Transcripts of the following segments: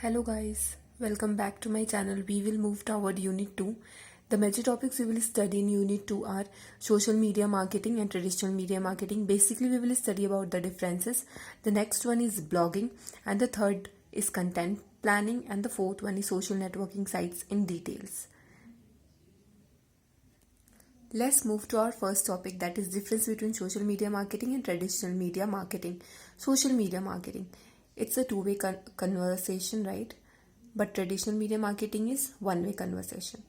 Hello guys, welcome back to my channel. We will move toward Unit 2. The major topics we will study in Unit 2 are social media marketing and traditional media marketing. Basically, we will study about the differences. The next one is blogging, and the third is content planning, and the fourth one is social networking sites in details. Let's move to our first topic, that is difference between social media marketing and traditional media marketing. Social media marketing, it's a two-way conversation, right? But traditional media marketing is one-way conversation.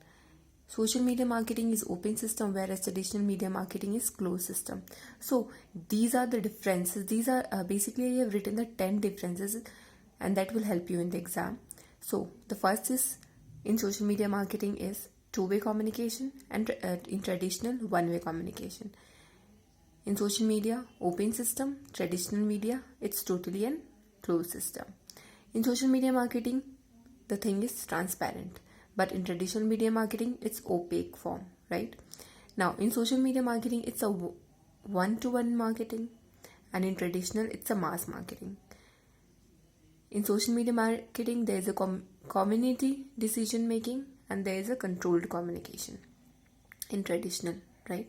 Social media marketing is open system, whereas traditional media marketing is closed system. So these are the differences. These are basically I have written the 10 differences, and that will help you in the exam. So the first is in social media marketing is two-way communication, and in traditional one-way communication. In social media, open system. Traditional media, it's totally an closed system. In social media marketing, the thing is transparent, but in traditional media marketing, it's opaque form, right? Now, in social media marketing, it's a one-to-one marketing, and in traditional, it's a mass marketing. In social media marketing, there is a community decision making, and there is a controlled communication in traditional, right?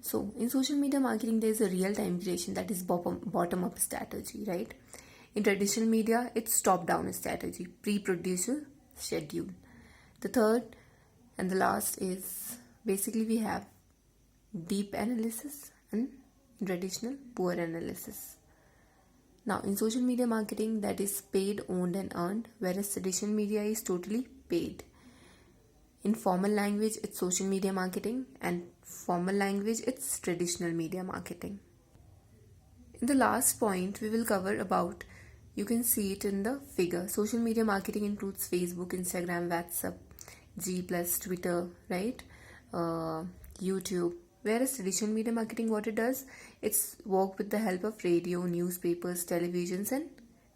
So in social media marketing, there is a real-time creation, that is bottom-up strategy, right? In traditional media, it's top-down strategy, pre-producer schedule. The third and the last is basically we have deep analysis, and in traditional poor analysis. Now in social media marketing, that is paid, owned and earned, whereas traditional media is totally paid. In formal language, it's social media marketing, and formal language, it's traditional media marketing. In the last point, we will cover about, you can see it in the figure. Social media marketing includes Facebook, Instagram, WhatsApp, G+, Twitter, right? YouTube. Whereas traditional media marketing, what it does, it's work with the help of radio, newspapers, televisions and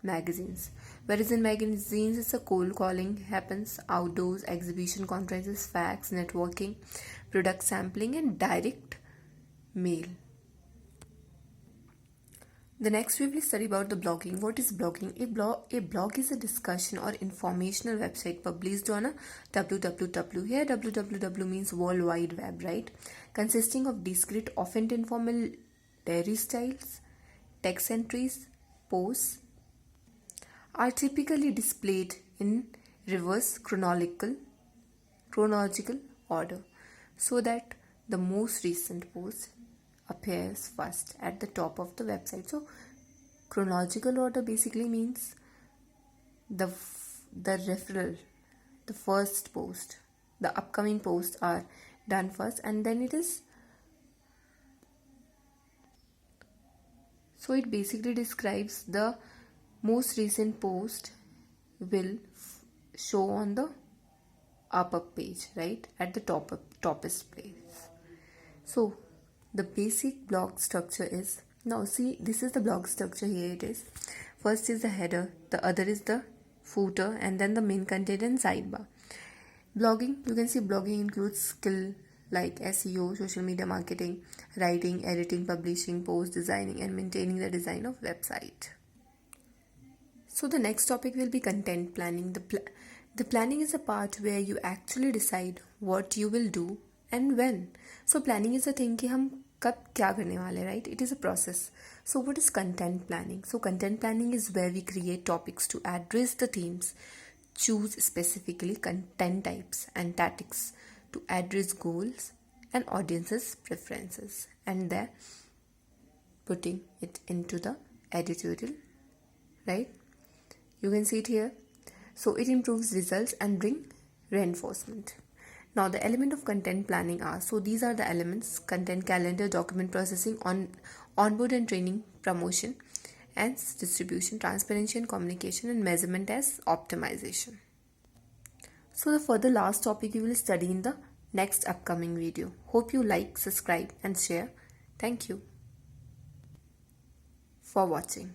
magazines. Whereas in magazines, it's a cold calling happens, outdoors, exhibition, conferences, fax, networking, product sampling and direct mail. The next we will study about the blogging. What is blogging? A blog is a discussion or informational website published on a www. Here www means World Wide Web, right? Consisting of discrete, often informal diary styles, text entries, posts are typically displayed in reverse chronological order, so that the most recent post appears first at the top of the website. So chronological order basically means the referral, the first post, the upcoming posts are done first, and then it is, so it basically describes the most recent post will show on the upper page, right, at the toppest place. So the basic blog structure is, now see, this is the blog structure. Here it is. First is the header, the other is the footer, and then the main content and sidebar. Blogging, you can see blogging includes skill like SEO, social media marketing, writing, editing, publishing, post designing and maintaining the design of website. So the next topic will be content planning. The planning is a part where you actually decide what you will do and when. So planning is a thing कि हम कब क्या करने वाले, right? It is a process. So what is content planning? So content planning is where we create topics to address the themes, choose specifically content types and tactics to address goals and audiences' preferences, and then putting it into the editorial, right? You can see it here. So it improves results and bring reinforcement. Now the element of content planning are, so these are the elements: content calendar, document processing, onboard and training, promotion and distribution, transparency and communication, and measurement as optimization. So for the last topic we will study in the next upcoming video. Hope you like, subscribe and share. Thank you for watching.